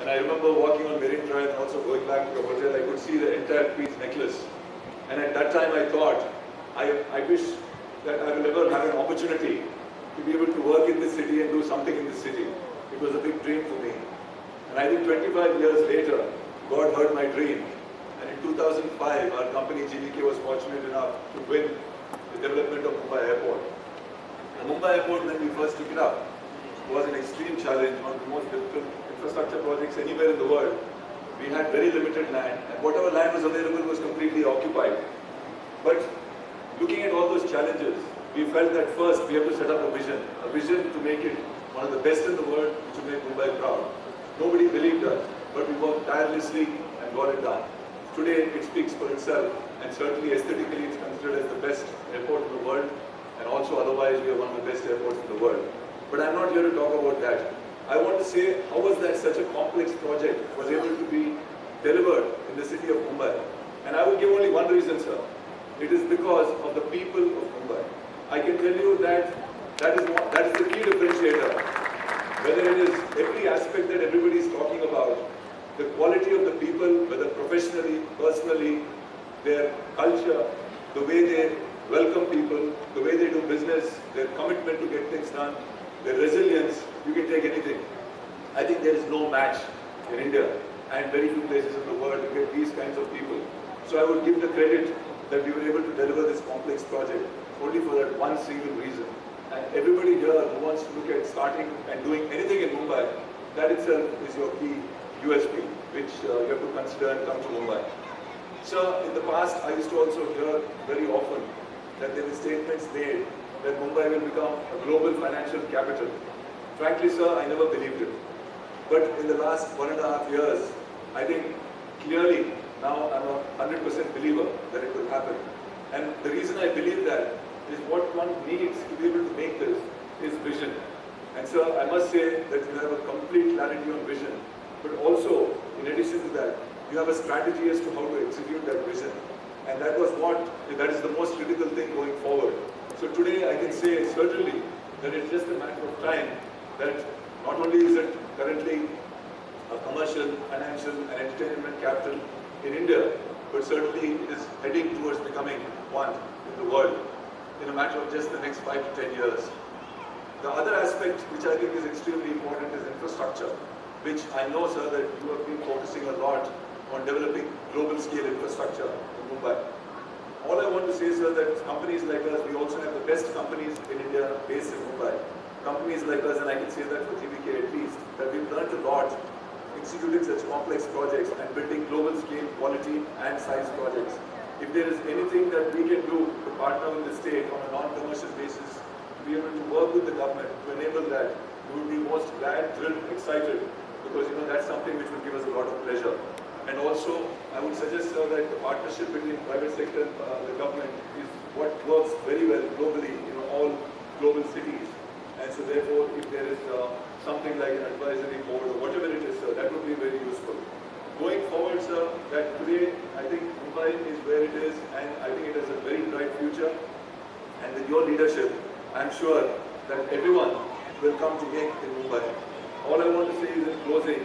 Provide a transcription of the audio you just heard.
And I remember walking on Marine Drive and also going back to the hotel, I could see the entire Queen's necklace. And at that time I thought, I wish that I will ever have an opportunity to be able to work in this city and do something in this city. It was a big dream for me. And I think 25 years later, God heard my dream. And in 2005, our company GVK was fortunate enough to win the development of Mumbai Airport. The Mumbai Airport, when we first took it up, was an extreme challenge, one of the most difficult infrastructure projects anywhere in the world. We had very limited land, and whatever land was available was completely occupied. But looking at all those challenges, we felt that first we have to set up a vision to make it one of the best in the world, which would make Mumbai proud. Nobody believed us, but we worked tirelessly and got it done. Today it speaks for itself, and certainly aesthetically it's considered as the best airport in the world, and also otherwise we are one of the best airports in the world. But I'm not here to talk about that. I want to say, how was that such a complex project was able to be delivered in the city of Mumbai? And I will give only one reason, sir. It is because of the people of Mumbai. I can tell you that that is the key differentiator. Whether it is every aspect that everybody is talking about, the quality of the people, whether professionally, personally, their culture, the way they welcome people, the way they do business, their commitment to get things done, their resilience, you can take anything. I think there is no match in India and very few places in the world to get these kinds of people. So I would give the credit that we were able to deliver this complex project only for that one single reason. And everybody here who wants to look at starting and doing anything in Mumbai, that itself is your key USP, which you have to consider and come to Mumbai. So in the past, I used to also hear very often that there were statements made that Mumbai will become a global financial capital. Frankly, sir, I never believed it. But in the last 1.5 years, I think clearly now I'm a 100% believer that it will happen. And the reason I believe that is what one needs to be able to make this is vision. And sir, I must say that you have a complete clarity on vision, but also, in addition to that, you have a strategy as to how to execute that vision. And that is the most critical thing going forward. So today I can say certainly that it's just a matter of time that not only is it currently a commercial, financial and entertainment capital in India, but certainly it is heading towards becoming one in the world in a matter of just the next 5 to 10 years. The other aspect which I think is extremely important is infrastructure, which I know, sir, that you have been focusing a lot on developing global scale infrastructure in Mumbai. All I want to say is, sir, that companies like us, we also have the best companies in India based in Mumbai. Companies like us, and I can say that for GVK at least, that we've learned a lot executing such complex projects and building global scale quality and size projects. If there is anything that we can do to partner with the state on a non-commercial basis, to be able to work with the government to enable that, we would be most glad, thrilled, excited, because that's something which will give us a lot of pleasure. And also, I would suggest, sir, that the partnership between private sector and the government is what works very well globally in all global cities. And so therefore, if there is something like an advisory board or whatever it is, sir, that would be very useful. Going forward, sir, that today, I think Mumbai is where it is, and I think it has a very bright future. And with your leadership, I'm sure that everyone will come to make in Mumbai. All I want to say is in closing,